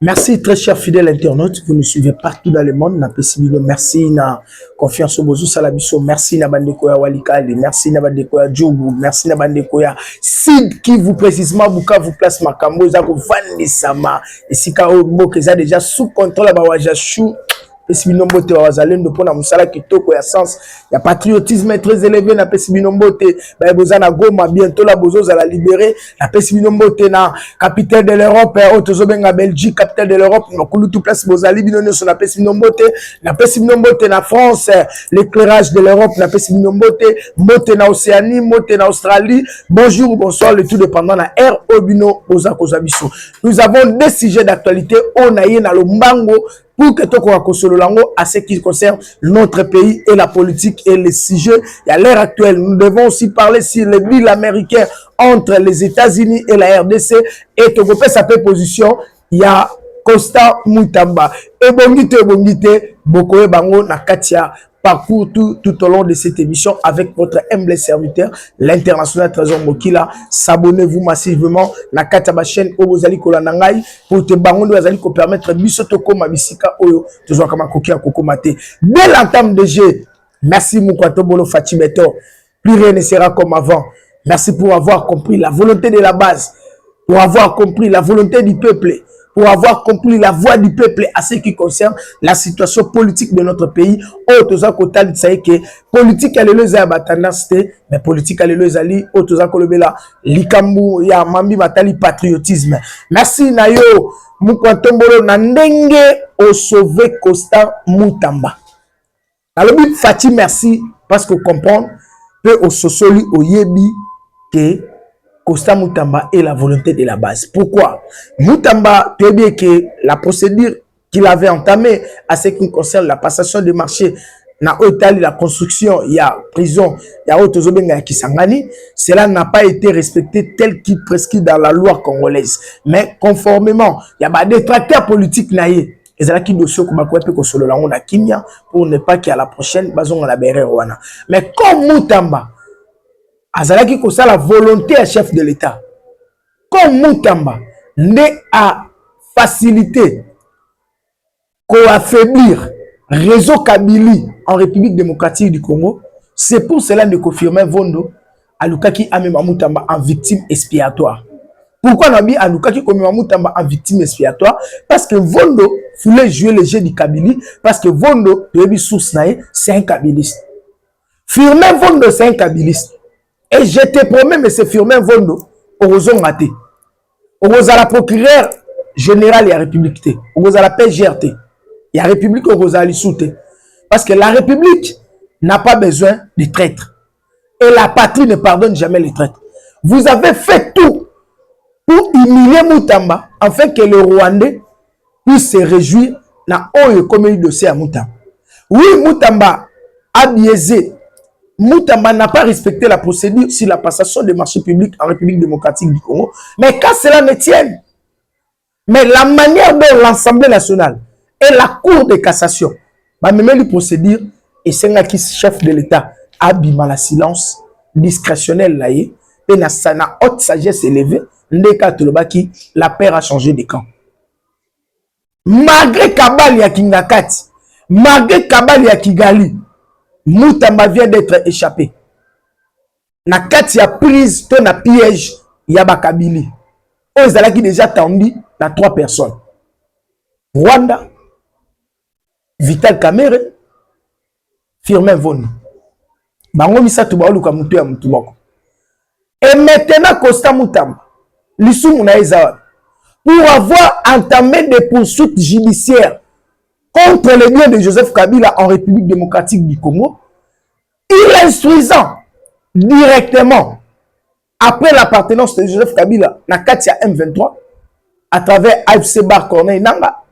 Merci très chers fidèles internautes, vous nous suivez partout dans le monde. Merci na confiance au bozo salabiso, merci na bandeko ya Walikali, merci na bandeko ya Djougou, merci na bandeko ya Sid qui vous précisément buka vous place makambo za ko vandisama esika o mboka eza déjà sous contrôle ba wajashu. Pesibinombote wazalendo pona musala kitoko ya sens ya patriotisme très élevé na Pesibinombote ba bozana Goma bientôt la bozo za la libérer na Pesibinombote na capitale de l'Europe otozo benga Belgique capitale de l'Europe na kulutu place bozali binono so na Pesibinombote na France l'éclairage de l'Europe na Pesibinombote mbote na Océanie mbote na Australie. Bonjour bonsoir le tout dépendant na air obino oza kozabiso. Nous avons des sujets d'actualité on aye na lombango pour que tout le monde à ce qui concerne notre pays et la politique et les sujets. Et à l'heure actuelle, nous devons aussi parler sur le deal américain entre les États-Unis et la RDC. Et Togo fait sa position. Il y a Costa Mutamba. Et Bongite, Bokoe Bango, Nakatia. Parcours tout au long de cette émission avec votre humble serviteur, l'international Trésor Mokila. S'abonnez-vous massivement na kataba chaîne Obozali Kolanangai pour te bangondo azali ko permettre bisotoko mabisika oyo toujours kama kokia kokomate. Dès l'entame de jeu, merci Mukwato Bolo Fatimeto. Plus rien ne sera comme avant. Merci pour avoir compris la volonté de la base, pour avoir compris la volonté du peuple, pour avoir compris la voix du peuple à ce qui concerne la situation politique de notre pays. Otoza kotal tsaye que politique à l'éleuse à tendance mais politique à l'éleuse ali otoza kolobela likambu ya mambi batali patriotisme. Merci nayo Mukwantombolo na ndenge o sauver Costa Mutamba. Alors Fati merci parce que comprendre peut au sosoli au yebi que Costa Mutamba est la volonté de la base. Pourquoi? Mutamba, tu sais bien que la procédure qu'il avait entamée à ce qui concerne la passation des marchés, la construction, il y a prison, il y a Otozobenga Kisangani, cela n'a pas été respecté tel qu'il prescrit dans la loi congolaise. Mais conformément, il y a des tracteurs politiques naïe. Et c'est là qu'il doit se pour ne pas qu'à la prochaine, mais comme Mutamba, azalaki kosa la volonté à chef de l'État. Comme Mutamba n'est à faciliter, qu'on affaiblir réseau Kabili en République démocratique du Congo, c'est pour cela de confirmer Vondo Alukaki Amema Mutamba en victime expiatoire. Pourquoi on a mis Alukaki Amema Mutamba en victime expiatoire? Parce que Vondo voulait jouer le jeu du Kabili, parce que Vondo, c'est un Kabiliste. Firmin Vondo, c'est un Kabiliste. Et je te promets, M. Firmin Vondo, Orozo Maté, Orozo la procureur général et la République, Orozo la PGRT, et la République Orozo la Lissoute. Parce que la République n'a pas besoin de traîtres. Et la patrie ne pardonne jamais les traîtres. Vous avez fait tout pour humilier Mutamba, afin que le Rwandais puisse se réjouir dans Oyo comme il dossier à Mutamba. Oui, Mutamba a biaisé. Mutamba n'a pas respecté la procédure sur la passation des marchés publics en République démocratique du Congo. Mais quand cela ne tienne, mais la manière dont l'Assemblée nationale et la Cour de cassation va même les procédures et c'est là qui chef de l'État a bimé la silence discrétionnel là et na haute sagesse élevée qui la paix a changé de camp. Malgré Kabali ya Kingakati, malgré Kabali ya Kigali, Mutamba vient d'être échappé. Na kati ya prise, ton na piège, yaba Kabili. On qui déjà tendu na 3 personnes. Rwanda, Vital Kamerhe, Firmin Vondo. Bango misa tuba oluka mutu ya mutu moko. Et maintenant Costa Mutamba, l'issue muna ezawa, pour avoir entamé des poursuites judiciaires contre les biens de Joseph Kabila en République démocratique du Congo, il instruisant directement après l'appartenance de Joseph Kabila na Katia M23 à travers AFC Bar Corneille Nanga,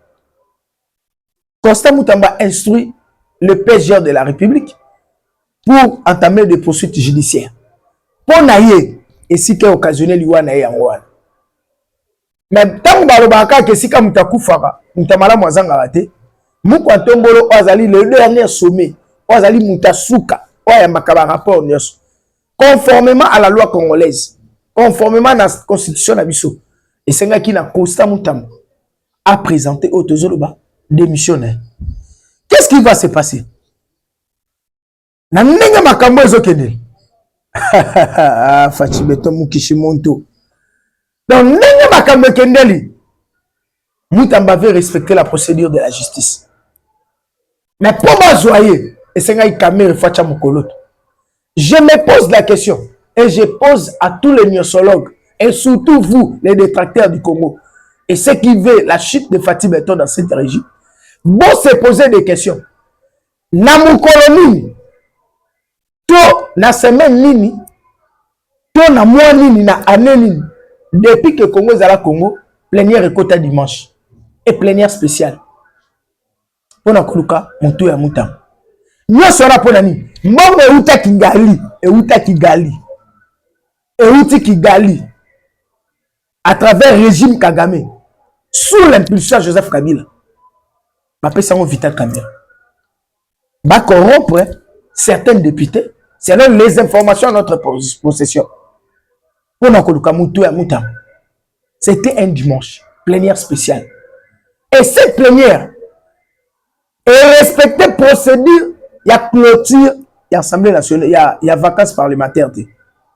Costa Mutamba instruit le PGR de la République pour entamer des poursuites judiciaires. Pour naïe, et si qu'est occasionnel l'Iwana et Angoine. Mais tant que si comme Takufara, Mutamala Mwazanga raté, Mukwantombolo Ozali le dernier sommet, Ozali Mutasuka, Oya Makaba rapport conformément à la loi congolaise, conformément à la constitution d'Abisso, et c'est là qui n'a Costa Mutamba a présenté au Tozoloba démissionnaire. Qu'est-ce qui va se passer? Na ndenge makambo ezokende. Fachibeto Mukishimonto. Donc ndenge makambo ekendeli. Moutamba veut respecter la procédure de la justice. Mais pour moi joyer et c'est nga ikamere facha mokoloto. Je me pose la question et je pose à tous les myosologues et surtout vous les détracteurs du Congo et ceux qui veulent la chute de Fatih Beton dans cette région. Bon se poser des questions. Na mukolo nini? To na semaine nini? To na mois nini na année nini? Depuis que Congo zala Congo, plénière ekota dimanche et plénière spéciale. Pona koluka mutu ya mutam. Nyoso na pona nini? Mbongo euta Kigali, euta Kigali. Euti Kigali à travers le régime Kagame sous l'impulsion de Joseph Kabila. Bapé sango Vital Kamerhe. Va corrompre certains députés selon les informations à notre possession. Pona koluka mutu ya mutam. C'était un dimanche, plénière spéciale. Et cette plénière est respectée procédure, il y a clôture, il y a assemblée nationale, il y a vacances parlementaires.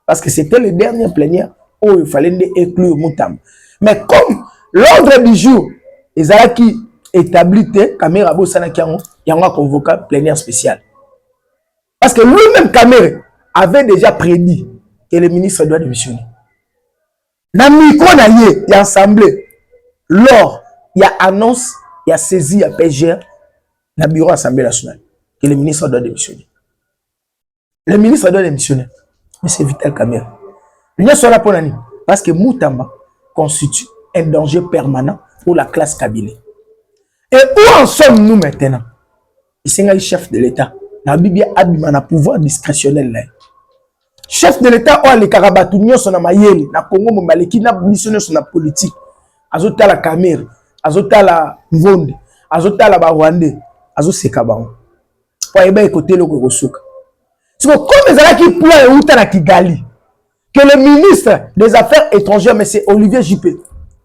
Parce que c'était le dernier plénière où il fallait inclure Moutam. Mais comme l'ordre du jour, ils ont qui établi Kamerhe Abosana Kiango, il y a un convoqué plénière spéciale. Parce que lui-même, Kamerhe, avait déjà prédit que le ministre doit démissionner. Dans le micro, il y a assemblée. Lors, il y a annonce, il y a saisi, il y a PGR, dans le bureau de l'Assemblée nationale, que le ministre doit démissionner. Le ministre doit démissionner. Mais c'est Vital Kamerhe. Nous sommes là pour l'année. Parce que Moutamba constitue un danger permanent pour la classe kabyle. Et où en sommes-nous maintenant? Il c'est un chef de l'État. La Bible a un pouvoir discrétionnel. Chef de l'État, oh, les Karabatounions sont dans Mayele, na Congo, Momaleki, na missionnaire sur la politique. Azota la Kamerhe, Azota la Mvonde, Azota la Barwande, Azota Sekaban. Pour y aller côté le Korosuka. C'est comme les gens qui pleurent ou à Kigali, que le ministre des Affaires étrangères, M. Olivier Juppé,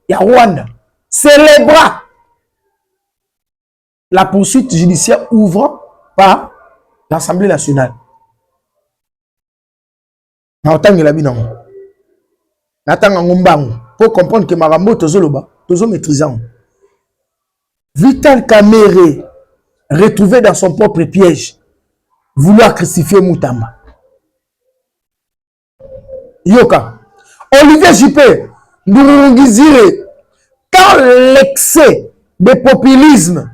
il y a Rwanda, célébra la poursuite judiciaire ouvrant par l'Assemblée nationale. Pour comprendre que Marambo Tozoloba, Tozo maîtrisant. Vital Kamerhe, retrouvé dans son propre piège, vouloir crucifier Moutamba. Yoka. Olivier Juppé, Ndurungizire, quand l'excès de populisme,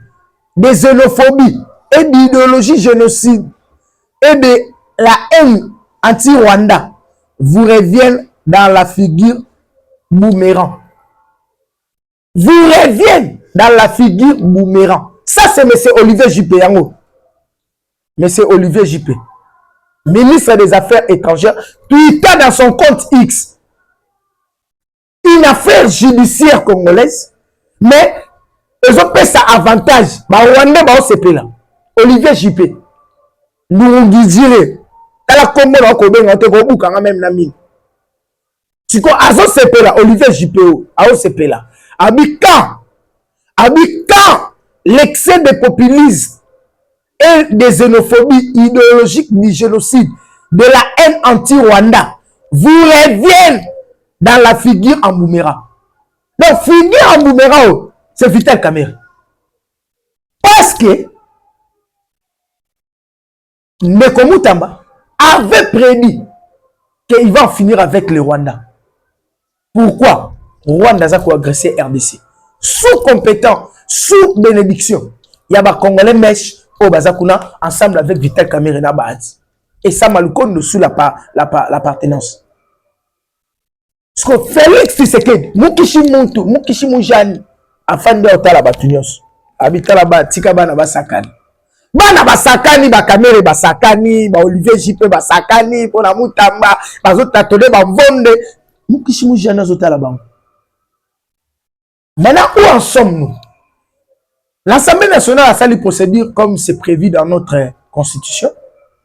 de xénophobie et d'idéologie génocide et de la haine anti-Rwanda vous reviennent dans la figure boomerang. Vous reviennent dans la figure boomerang. Ça, c'est M. Olivier Juppé. M. Olivier Juppé, ministre des Affaires étrangères, tweeta dans son compte X une affaire judiciaire congolaise, mais ils ont fait ça avantage. Rwanda, Olivier Juppé, nous disons, la Congo, on même la mine. Tu vois, Azo Sepela, Olivier Juppé, Azo Sepela. Quand l'excès de populisme et de xénophobie idéologique du génocide, de la haine anti-Rwanda, vous reviennent dans la figure en boomerang. Donc, figure en boomerang, c'est Vital Kamerhe. Parce que Ndeko Moutamba avait prédit qu'il va en finir avec le Rwanda. Pourquoi? Rwanda a agressé RDC. Sous compétent, sous bénédiction. Il y a des Congolais mèches au Bazakuna ensemble avec Vital Kamerhe na Bahati. Et ça m'a le sous l'appartenance. Parce que Félix Tshisekedi, Mukishi Muntu, Mukishi Mujani, afin de otala batunios. Habitala ba tika bana basakani. Bana basakani ba Kamerhe basakani, ba Olivier Juppé basakani, pona Moutamba, bazotatole ba Mvonde, Mukishi Mujani azotala bango. Maintenant, où en sommes-nous? L'Assemblée nationale a sali procédure comme c'est prévu dans notre constitution.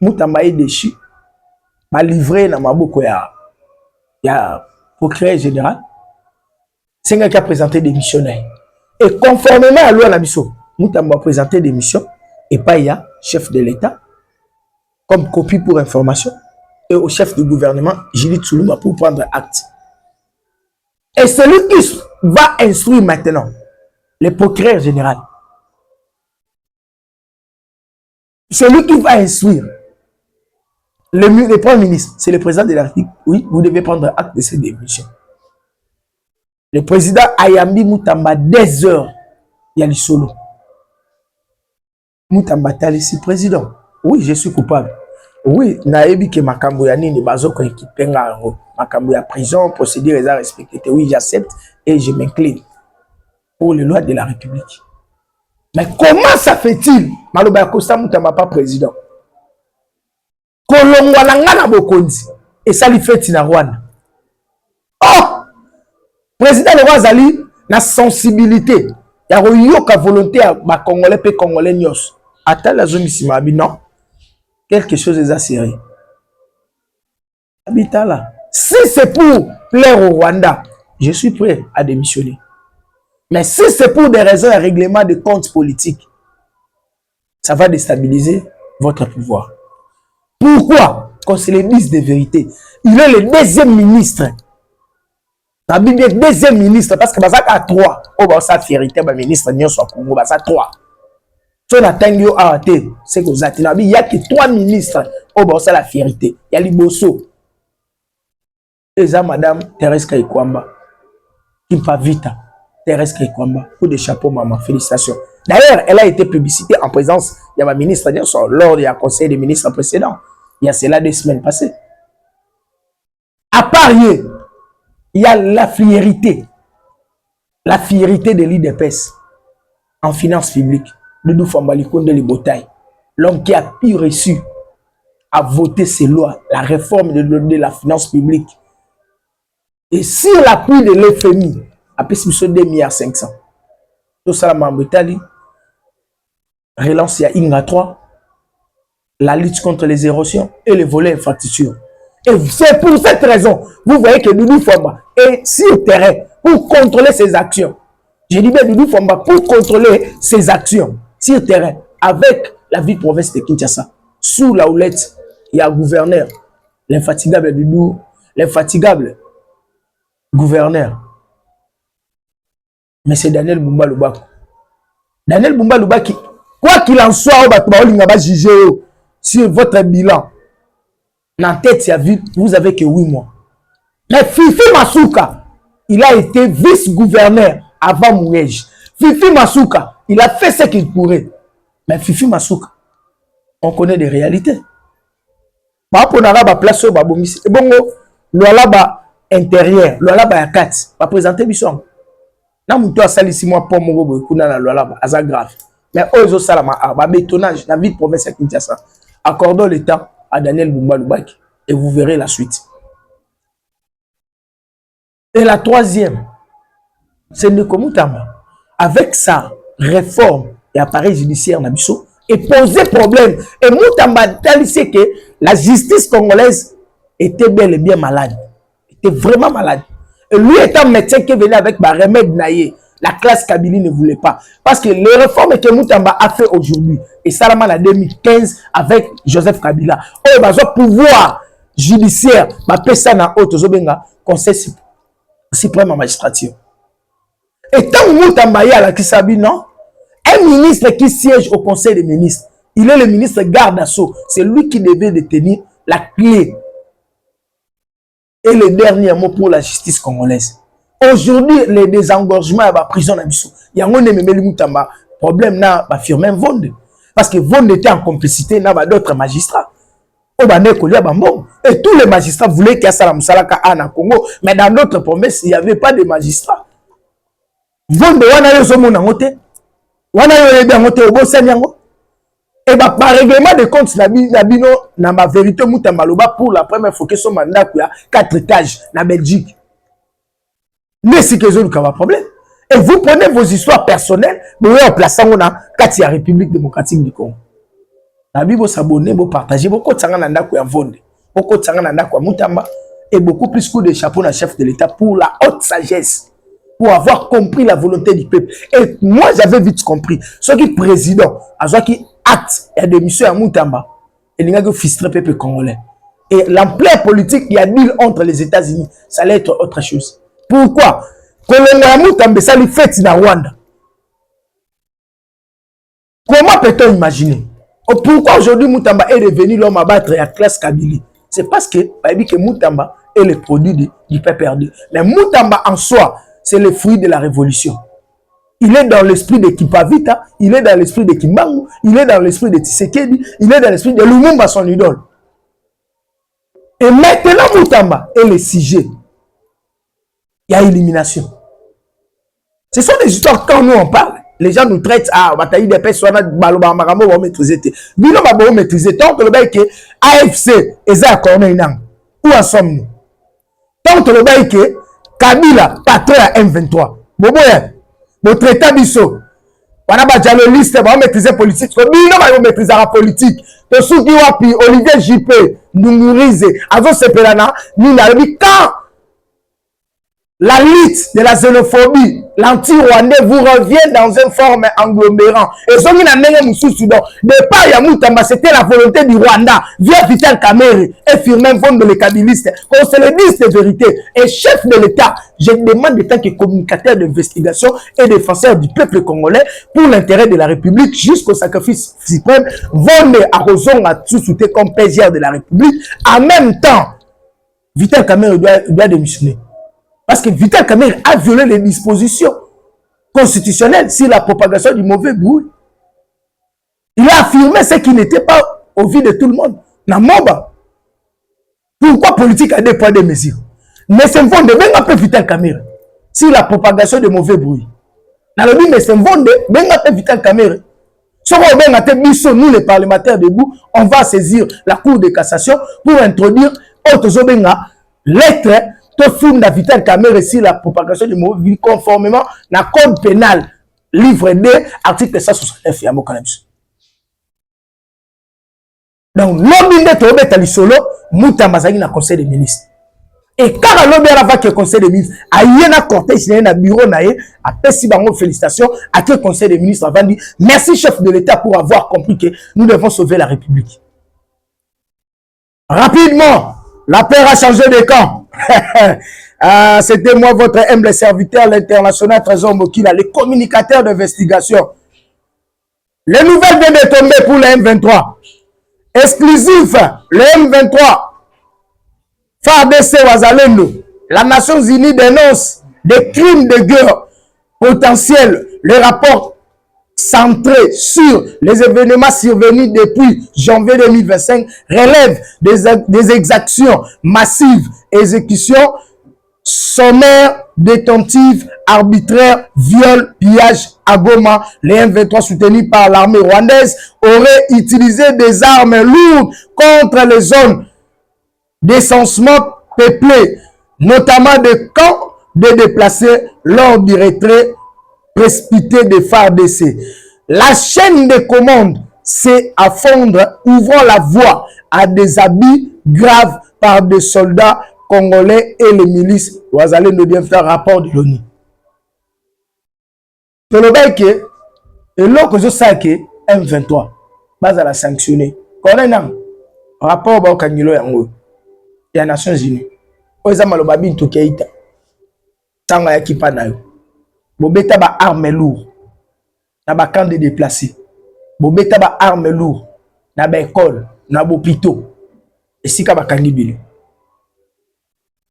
Moutamba est déchu. Ma livré na maboko ya procureur général. C'est un qui a présenté des missionnaires. Et conformément à loi Nabiso, Moutamba a présenté des missions et pas il y a chef de l'État comme copie pour information et au chef du gouvernement, Judith Tshuluma, pour prendre acte. Et celui qui va instruire maintenant, le procureur général, celui qui va instruire le Premier ministre, c'est le président de la République. Oui, vous devez prendre acte de cette démission. Le président Ayambi Moutamba, 2 heures, il y a le solo. Moutamba Talisi, président. Oui, je suis coupable. Oui, naebi ke makambo ya nini bazoko ekipenga yango. Makambo ya prison, procédure les a respecté. Oui, j'accepte et je m'incline pour les lois de la République. Mais comment ça fait-il? Maloba Costa Moutamba pas président. Kolongwa na ngana bokonzi et ça lui fait na Rwanda. Oh! Président le roi Zali na sensibilité. Ya royoka volonté à ba congolais pe congolais nyos. Ata la zone ici mabi non. Quelque chose est assuré. Habita là. Si c'est pour plaire au Rwanda, je suis prêt à démissionner. Mais si c'est pour des raisons de règlement de comptes politiques, ça va déstabiliser votre pouvoir. Pourquoi? Qu'on se le dise de vérité. Il est le 2e ministre. La Bible est 2e ministre parce que ça a 3. Oh, bah, ça vérité, bah, ministre, n'y a soit Congo, bah, ça 3. Si on attend yo à c'est que vous êtes il y a que 3 ministres. Oh, bah, c'est la vérité. Il y a Liboso. Et ça, madame Thérèse Kaikwamba. Kimpa Vita. Thérèse Kaikwamba. Coup de chapeau, maman. Félicitations. D'ailleurs, elle a été publicitée en présence. Il y a ma ministre, lors du conseil des ministres précédents. Il y a cela 2 semaines passées. À part il y a la fierté de l'IDPS en finance publique. Doudou Fambalikonde Libotaï, l'homme qui a pu reçu à voter ces lois, la réforme de la finance publique. Et sur l'appui de l'FMI, après ce 2,5 milliards, tout ça, la relance il y a Inga 3, la lutte contre les érosions et les volets infrastructures. Et c'est pour cette raison, vous voyez que Doudou Famba est sur le terrain pour contrôler ses actions. Je dis bien Doudou Famba pour contrôler ses actions sur le terrain avec la ville-province de Kinshasa. Sous la houlette, il y a un gouverneur, l'infatigable Doudou, l'infatigable gouverneur. Mais c'est Daniel Bumba Lubako. Daniel Bumba Lubaki, quoi qu'il en soit, on va juger sur votre bilan. Dans tête, vous avez que 8 mois. Mais Fifi Masuka, il a été vice-gouverneur avant Mouège. Fifi Masuka, il a fait ce qu'il pourrait. Mais Fifi Masuka, on connaît des réalités. Par rapport à la place, et bon, le intérieur, le yakat, va présenter Bisson. Na muto asali 6 mois pour mon bobo, kuna na loi là, grave. Mais eux aussi, ça va bétonnage, la ville province à Kinshasa. Accordons le temps à Daniel Bumba Lubaki et vous verrez la suite. Et la 3e, c'est Ndeko Moutamba. Avec sa réforme et appareil judiciaire Nabiso, et poser problème. Et Moutamba dit que la justice congolaise était bel et bien malade. Était vraiment malade. Et lui étant médecin qui venait avec ma remède naïe, la classe Kabili ne voulait pas. Parce que les réformes que Moutamba a fait aujourd'hui, et ça en 2015 avec Joseph Kabila, oh, bah, pouvoir judiciaire, bah, ça na haute zobenga, conseil suprême en magistrature. Et tant que Moutamba y a la Kisabi, non? Un ministre qui siège au conseil des ministres, il est le ministre garde assaut. C'est lui qui devait détenir la clé. Et le dernier mot pour la justice congolaise. Aujourd'hui, les désengorgements à la prison, il y a un Moutamba. Problème n'a pas firmé Vonde. Parce que Vonde était en complicité avec d'autres magistrats. Et tous les magistrats voulaient qu'il y ait Salam Salaka en Congo. Mais dans d'autres promesses, il n'y avait pas de magistrats. Vonde, on a eu ce monde en côté. On a eu des motés au beau Seigneur. Et bah, par règlement de compte, Nabino, na ma vérité, Moutamba Loba, pour la première fois que son mandat, il y a 4 étages, na Belgique. Mais c'est que vous avez un problème. Et vous prenez vos histoires personnelles, vous en plaçant dans la République démocratique du Congo. Nabi, vous s'abonnez, vous partagez, beaucoup de Sangananda qui a vendu, beaucoup de Sangananda qui a Moutamba, et beaucoup plus de chapeau dans le chef de l'État pour la haute sagesse. pour avoir compris la volonté du peuple. Et moi, j'avais vite compris. Ce qui est président, à qui acte et démission à Moutamba, et il y a que filtrer le peuple congolais. Et l'ampleur politique, il y a deal entre les États-Unis. Ça allait être autre chose. Pourquoi? Colonel Moutamba, ça lui fait dans Rwanda. Comment peut-on imaginer? Pourquoi aujourd'hui Moutamba est devenu l'homme à battre à classe Kabili? C'est parce que Moutamba est le produit du peuple perdu. Mais Moutamba en soi, c'est le fruit de la révolution. Il est dans l'esprit de Kipavita, il est dans l'esprit de Kimbangu, il est dans l'esprit de Tshisekedi, il est dans l'esprit de Lumumba, son idole. Et maintenant, Moutamba est le sujet. Il y a élimination. Ce sont des histoires quand nous on parle. Les gens nous traitent à bataille des personnes, Baloba Marambo va maîtriser. Bilo va maîtriser. Tant que le bail que AFC est à Corneille, où en sommes-nous? Tant que le bail que Kabila, patron à M23. Bon traité biso. On a déjà le liste, on va maîtriser politique. Bilo va maîtriser la politique. De ceux qui ont pu, Olivier Juppé, Nungurize, Azo Sepelana, Nina, quand la lutte de la xénophobie, l'anti-rwandais vous revient dans une forme agglomérant. Et ce qui n'a pas de Soudan, de part Yamoutamba, c'était la volonté du Rwanda, via Vital Kamerhe et Firmin Von de les kabylistes. Qu'on se le dise de vérité. Et chef de l'État, je demande en tant que communicateur d'investigation et défenseur du peuple congolais pour l'intérêt de la République jusqu'au sacrifice suprême, Von Arozon a sous-souté comme PGR de la République. En même temps, Vital Kamerhe doit démissionner. Parce que Vital Kamerhe a violé les dispositions constitutionnelles sur la propagation du mauvais bruit. Il a affirmé ce qui n'était pas au vu de tout le monde. Namoba. Pourquoi politique a des points de mesure? Mais c'est un fond de venga peu Vital Kamerhe sur la propagation de mauvais bruit. Dans le but, mais c'est un fond de venga peu Vital Kamerhe. Si on nous les parlementaires debout, on va saisir la Cour de cassation pour introduire autre lettre de funda Vital Kamerhe sur la propagation du mauvais bruit conformément à code pénal livre 2 article 169 ya Mokanabis. Donc l'homme de Tobé Talisolo Moutamba zaki na conseil des ministres. Et quand l'homme va que conseil des ministres a yena cortège na bureau naé a pesi bango félicitations à que conseil des ministres avant dit merci chef de l'État pour avoir compris que nous devons sauver la République. Rapidement, la paix a changé de camp. C'était moi, votre humble serviteur, l'international Trésor Mokila, le communicateur d'investigation. Les nouvelles viennent de tomber pour le M23. Exclusif, le M23. FARDC Wazalendo. La Nations Unies dénonce des crimes de guerre potentiels. Le rapport centré sur les événements survenus depuis janvier 2025 relève des exactions massives, exécutions sommaires, détentives, arbitraires, viols, pillages à Goma. Les M23 soutenus par l'armée rwandaise auraient utilisé des armes lourdes contre les zones d'essentiellement peuplées, notamment des camps de déplacés lors du retrait précipité des FARDC. La chaîne de commande s'est à fondre, ouvrant la voie à des abus graves par des soldats congolais et les milices. Vous allez nous bien faire rapport de l'ONU. Pour le bail que, et là que je sais que M23, base à la sanctionner. Quand on a un rapport au Kangilo Yango, il y a les Nations Unies. Aux Amalobabin to Keita, Tanga Yakipa Nayo. Bobeta ba arme lourd na ba camp de déplacés. Bobeta ba arme lourd na ba école, na ba hôpital. Et si ka ba kangibili.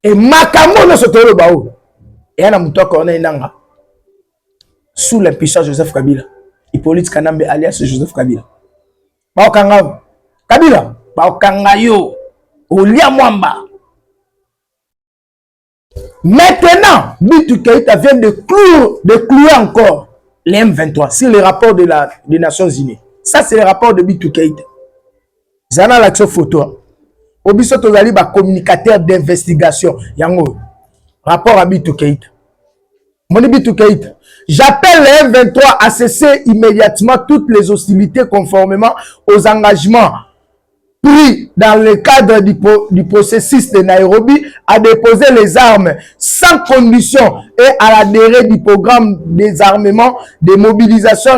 Et makambo no sotolo ba o. Et na muto ko na inanga. Sous l'impuissance Joseph Kabila. Hippolyte Kanambe alias Joseph Kabila. Ba okanga Kabila, ba okanga yo. Olia Mwamba. Maintenant, Bintou Keïta vient de clouer encore les M23 sur les rapports des Nations Unies. Ça, c'est le rapport de Bintou Keïta. Zana l'action photo. Obiso Tozali, communicateur d'investigation. Yango. Rapport à Bintou Keïta. Moni Bintou Keïta. J'appelle les M23 à cesser immédiatement toutes les hostilités conformément aux engagements pris dans le cadre du processus de Nairobi à déposer les armes sans condition et à adhérer du programme des armements de mobilisation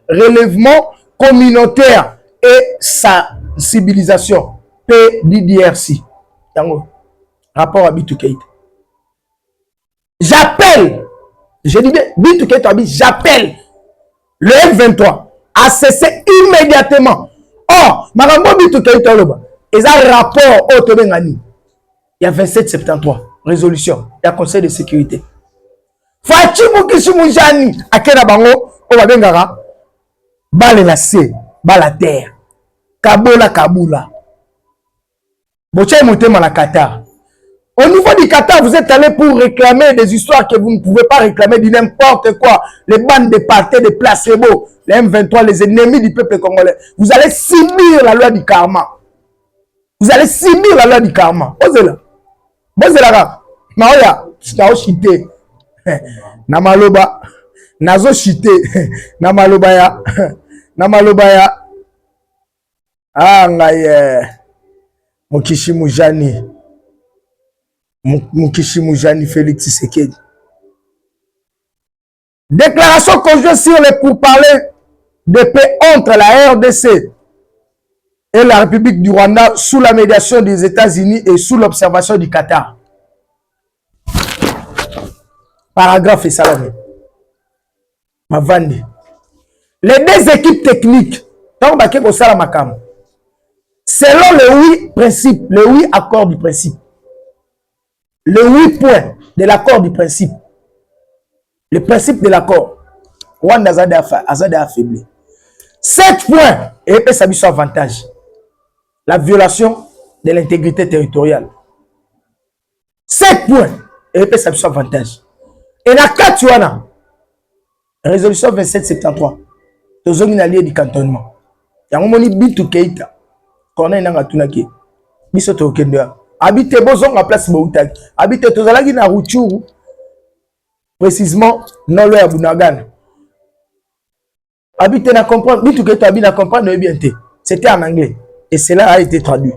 relèvement communautaire et sensibilisation PDDRC. Rapport à Bintou Keïta. J'appelle, je dis bien, Bintou Keïta, j'appelle le M23 à cesser immédiatement. Or, Marambo Bintou Keïta, il y a un rapport au Tobengani. Il y a 2773, résolution, il y a conseil de sécurité. Fachimu Kishimujani, Akena Bango, Obabengara, Bale la C, Bala terre, Kabola Kaboula. Boche Moutema la Qatar. Au niveau du Qatar, vous êtes allé pour réclamer des histoires que vous ne pouvez pas réclamer de n'importe quoi. Les bandes de partis, des placebos, les M23, les ennemis du peuple congolais. Vous allez subir la loi du karma. Vous allez subir la loi du karma. Osez-la. Osez-la. Maoya, Chitao Chité. Namaloba. Nazo Chité. Namalobaya. Namalobaya. Ah, ngaye. Mokishimujani. Mokishimujani Félix Tshisekedi. Déclaration conjointe sur les pourparlers de paix entre la RDC et la République du Rwanda sous la médiation des États-Unis et sous l'observation du Qatar. Paragraphe et salamé. Mavandi. Les deux équipes techniques, donc selon les 8 principes, les 8 accords du principe, les 8 points de l'accord du principe, le principe de l'accord, Rwanda a affaibli. 7 points, et ça a avantage. La violation de l'intégrité territoriale. 7 points, et ça a avantage. Et la 4, résolution 2773, nous avons une alliée du cantonnement. Il y a un moment Bintou Keïta, qu'on a un angatunaki, bisoto okendea. Habite bozong à place Boutag. Habite tozalaki na Rutshuru, précisément non loin à Bunagan. Habite na comprendre, Bintou Keïta habite na comprendre bien. C'était en anglais et cela a été traduit.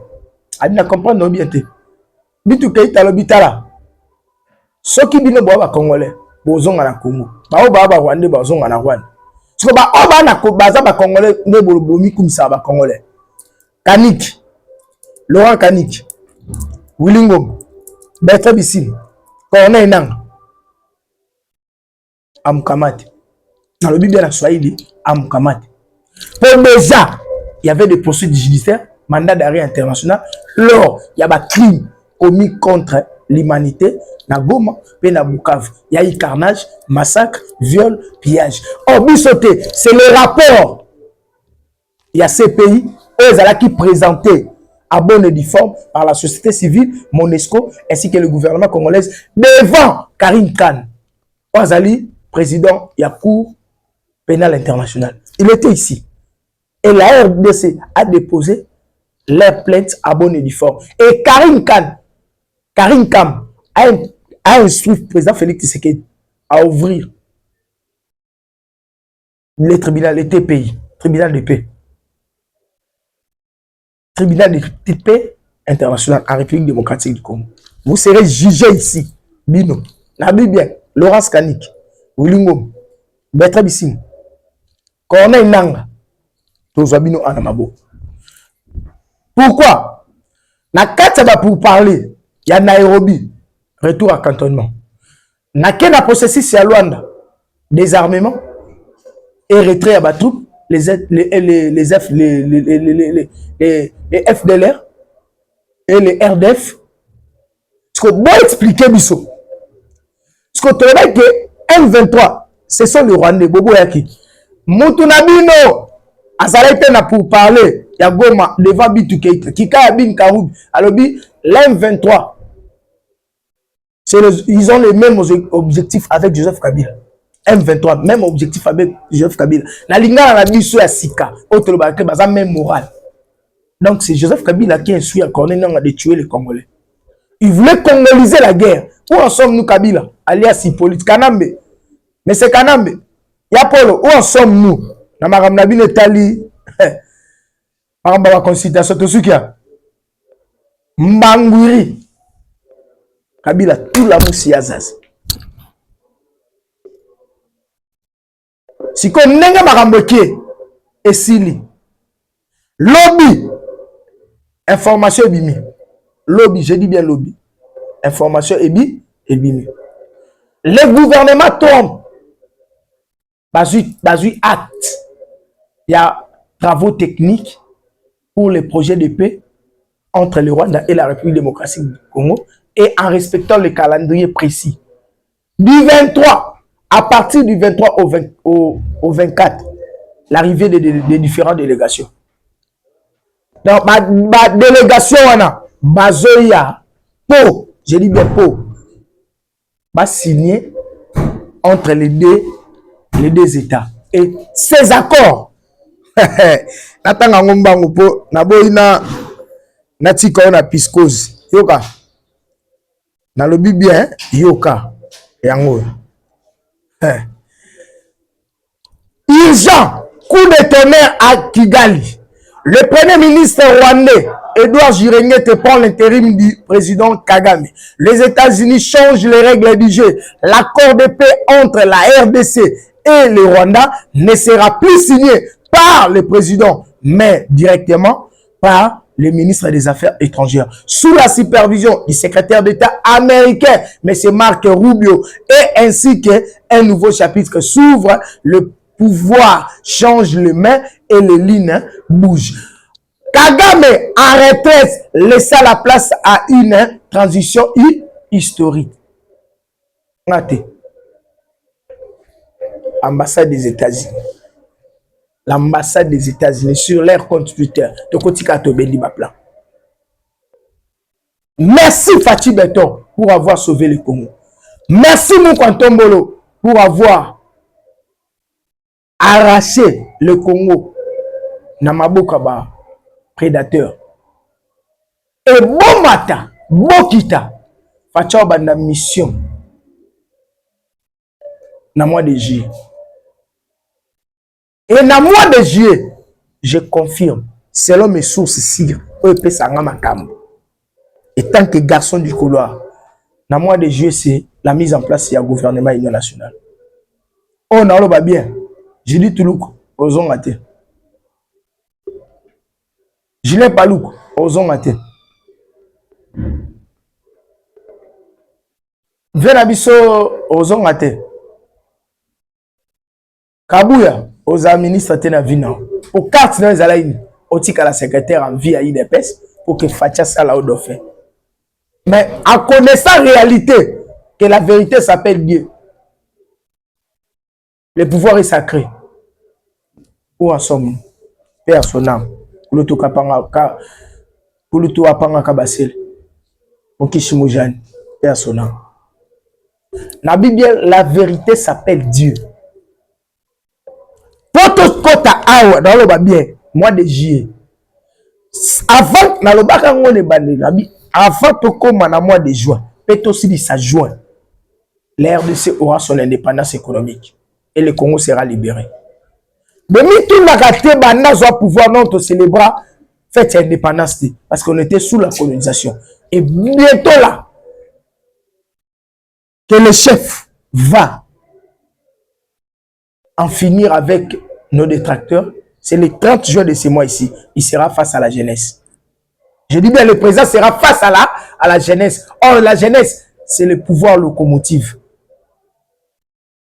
Habite na comprendre bien. Bintou Keïta l'hôpital. Ceux qui bino boba congolais, bozong na Congo. Ba baba Rwandais bozong na Rwanda. Parce que ba oba na ko baza ba congolais ne bolobomi kumisa ba congolais. Kanik. Laurent Kanik. Willingom, Bertrand Bissine, Corneille Nang, Amkamati. Dans le Bible, il y a Swahili, Amkamati. Pour déjà, il y avait des poursuites judiciaires, mandat d'arrêt international. Lors, il y a des crimes commis contre l'humanité, na Goma, puis na Bukavu. Il y a eu carnage, massacre, viol, pillage. Oh, bisoté, c'est le rapport. Il y a ces pays, eux, qui présentaient à bonne et due forme par la société civile, Monesco, ainsi que le gouvernement congolais, devant Karim Khan, Ouazali, président de la Cour pénale internationale. Il était ici. Et la RDC a déposé leur plainte à bonne et due forme. Et Karim Khan a instruit le président Félix Tshisekedi à ouvrir le tribunal, le TPI, tribunal de paix. Tribunal de paix international en République démocratique du Congo. Vous serez jugé ici. Bino, Nabi bien, Laurence Kanik, Willingom, Bertrand Bissine, Corneille Nanga, Tozabino Anamabo. Pourquoi? Na Kataba pour parler, il y a Nairobi, retour à cantonnement. Na Kena processus à Luanda, désarmement et retrait à bas troupes. Les FDLR et les RDF. Ce que moi expliquer Bisso. Ce que tu vois que M23, ce sont les Rwandais, Bobo Yaki. Moutounabino, Azarete na pour parler, Yagoma, devant Bintou Keïta, Kika Abin Karoub, Alobi, l'M23. Ils ont les mêmes objectifs avec Joseph Kabila. M23, même objectif avec Joseph Kabila. La Linga a mis sur la Sika, autre baza même moral. Donc c'est Joseph Kabila qui instruit à Corneille de tuer les Congolais. Il voulait congoliser la guerre. Où en sommes-nous Kabila? Alias Hippolyte Kanambe. Mais c'est Kanambe. Yapolo, où en sommes-nous? Namaram Nabine Tali. Par exemple, la consultation, tout ce qu'il y a. Mbanguri. Kabila, tout la moussi azaz. Si qu'on n'a pas et Sili. Lobby. Information bimi. Lobby, je dis bien lobby. Information bimi. Le gouvernement tombe. Basui acte. Il y a travaux techniques pour les projets de paix entre le Rwanda et la République démocratique du Congo et en respectant le calendrier précis. Du 23, à partir du 23 au 24, l'arrivée des différentes délégations. Donc, ma délégation, Bazoya, Po, je dis bien Po, va signer entre les deux États. Et ces accords, natanga ngombango po naboina natika na piscose yoka na lobi bien yoka yango urgent coup de tonnerre à Kigali. Le premier ministre rwandais Edouard Girengete prend l'intérim du président Kagame. Les États-Unis changent les règles du jeu. L'accord de paix entre la RDC et le Rwanda ne sera plus signé par le président, mais directement par le ministre des Affaires étrangères, sous la supervision du secrétaire d'État américain, M. Marc Rubio, et ainsi qu'un nouveau chapitre s'ouvre, le pouvoir change les mains et les lignes bougent. Kagame en retraite laissa la place à une transition historique. Ambassade des États-Unis. L'ambassade des États-Unis sur leur compte Twitter. Merci Fatih Beton pour avoir sauvé le Congo. Merci Moukantombolo pour avoir arraché le Congo Namabokaba prédateur. Et Bomata, Bokita, Fatih Banda mission na mois de juillet. Et dans le mois de juillet, je confirme, selon mes sources signes, et tant que garçon du couloir, dans le mois de juillet, c'est la mise en place du gouvernement union nationale. On a le bien. Je dis tout le coup, aux hommes matin. Je n'ai pas le coup, aux hommes matin. Venabiso aux hommes matin. Kabouya. Aux ministres de la Vina, aux cartes dans les alaïnes, au tic à la secrétaire en vie à IDPS pour que Fatia Sala au dauphin. Mais en connaissant la réalité, que la vérité s'appelle Dieu, le pouvoir est sacré. Où en sommes-nous? Père son âme, pour le tout apanga kabasel, pour Kishimoujane, Père son âme. Dans la Bible, la vérité s'appelle Dieu. Dans le bien, mois de juillet. Avant, dans le bac, avant de commencer dans le mois de juin, peut aussi dit ça juin, la RDC aura son indépendance économique et le Congo sera libéré. Demi tout la gâté, bana doit pouvoir non célébrer fête indépendance parce qu'on était sous la colonisation. Et bientôt là, que le chef va en finir avec nos détracteurs, c'est le 30 juin de ce mois ici, il sera face à la jeunesse. Je dis bien, le président sera face à la jeunesse. Or, la jeunesse, c'est le pouvoir locomotive.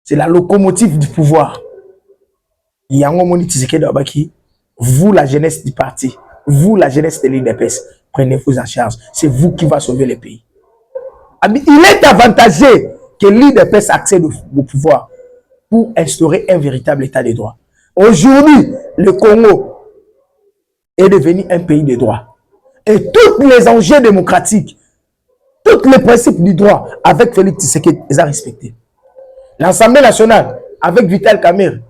C'est la locomotive du pouvoir. Vous, la jeunesse du parti, vous, la jeunesse de l'IDPS, prenez-vous en charge. C'est vous qui va sauver le pays. Il est avantageux que l'IDPS accède au pouvoir pour instaurer un véritable état de droit. Aujourd'hui, le Congo est devenu un pays de droit. Et tous les enjeux démocratiques, tous les principes du droit, avec Félix Tshisekedi, les a respectés. L'Assemblée nationale, avec Vital Kamerhe,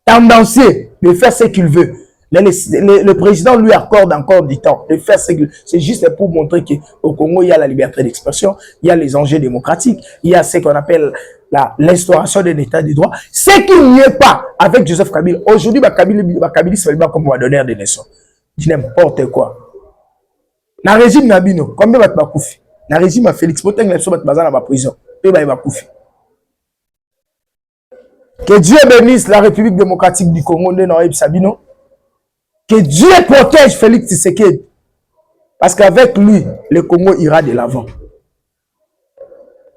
tendancieux de faire ce qu'il veut. Le président lui accorde encore du temps de faire ce qu'il veut. C'est juste pour montrer qu'au Congo, il y a la liberté d'expression, il y a les enjeux démocratiques, il y a ce qu'on appelle l'instauration d'un état de droit. Ce qu'il n'y est pas avec Joseph Kabila. Aujourd'hui, Kabila c'est comme un donneur de naissance. dit n'importe quoi. Na régime Nabino, combien va te bakoufi? Na régime à Félix Moteng, les va te baser dans la prison. Puis va bakoufi. Que Dieu bénisse la République démocratique du Congo, Noël Sabino. Que Dieu protège Félix Tshisekedi. Parce qu'avec lui, le Congo ira de l'avant.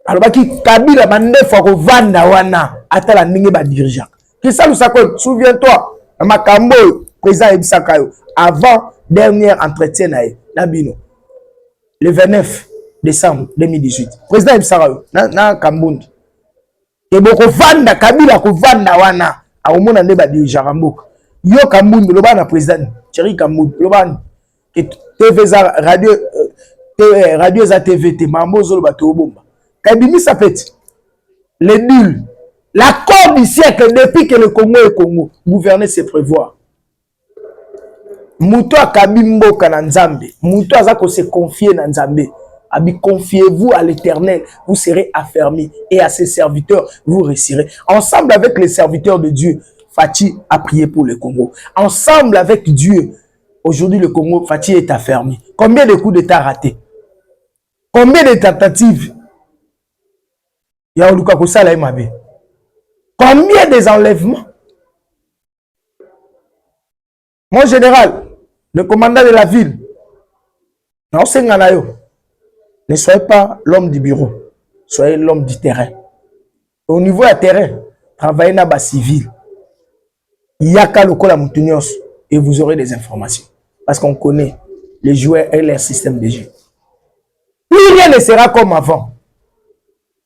Alors, Kabila bande fois vanda wana atala ninge ba dirigeant. Qui ça nous s'accorde? Souviens-toi, Makambo président Ebisakayo avant dernier entretien na bino le 29 décembre 2018. Président Ebisakayo na Kambundi. Et boko vanda Kabila ko vanda wana a omona nde ba dirigeant mboka. Yo Kambundi loba na président Thierry Kambundi loba que TV radio radio za TVT mambo zolo ba to bomba. Kabimi ça fait les nuls. L'accord du siècle depuis que le Congo est Congo, gouverner c'est prévoir. Mouto a kabimbo kananzambe, mouto a zako se confier na nzambe. Abi confiez-vous à l'Éternel, vous serez affermis et à ses serviteurs vous réussirez. Ensemble avec les serviteurs de Dieu, Fati a prié pour le Congo. Ensemble avec Dieu, aujourd'hui le Congo, Fati est affermi. Combien de coups d'État ratés? Combien de tentatives? Combien des enlèvements? Mon général, le commandant de la ville, ne soyez pas l'homme du bureau, soyez l'homme du terrain. Au niveau du terrain, travaillez dans le civil. Il y a qu'à le et vous aurez des informations. Parce qu'on connaît les joueurs et leur système de jeu. Plus rien ne sera comme avant.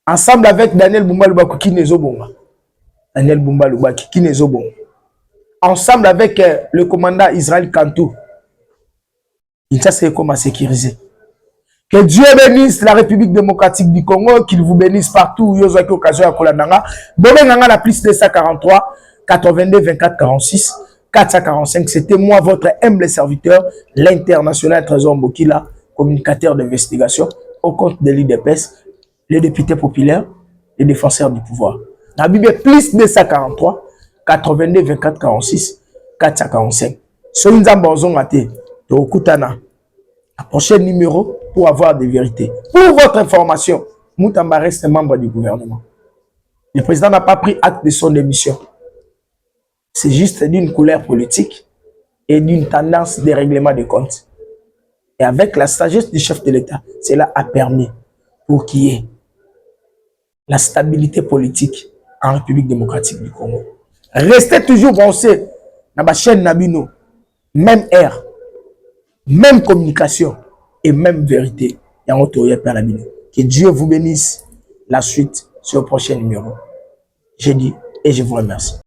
Ensemble avec Daniel Bumba Lubaki qui n'est pas Daniel Bumba Lubaki qui n'est pas ensemble avec le commandant Israël Kantou. Il sait comment sécuriser. Que Dieu bénisse la République démocratique du Congo, qu'il vous bénisse partout où vous avez occasion à Kolananga. Bobenanga la plus de 143 82 24 46 445. C'était moi, votre humble serviteur, l'international Trésor Mbokila, communicateur d'investigation au compte de l'IDPS, les députés populaires, les défenseurs du pouvoir. La Bible plus de 143 82 24 46 445. Solinza Mbonzon Ate, de Okutana. La prochaine numéro pour avoir des vérités. Pour votre information, Moutamba reste membre du gouvernement. Le président n'a pas pris acte de son démission. C'est juste d'une couleur politique et d'une tendance de règlement des comptes. Et avec la sagesse du chef de l'État, cela a permis pour qu'il y ait la stabilité politique en République démocratique du Congo. Restez toujours branchés dans la chaîne Nabino, même air, même communication et même vérité. Que Dieu vous bénisse. La suite sur le prochain numéro. J'ai dit et je vous remercie.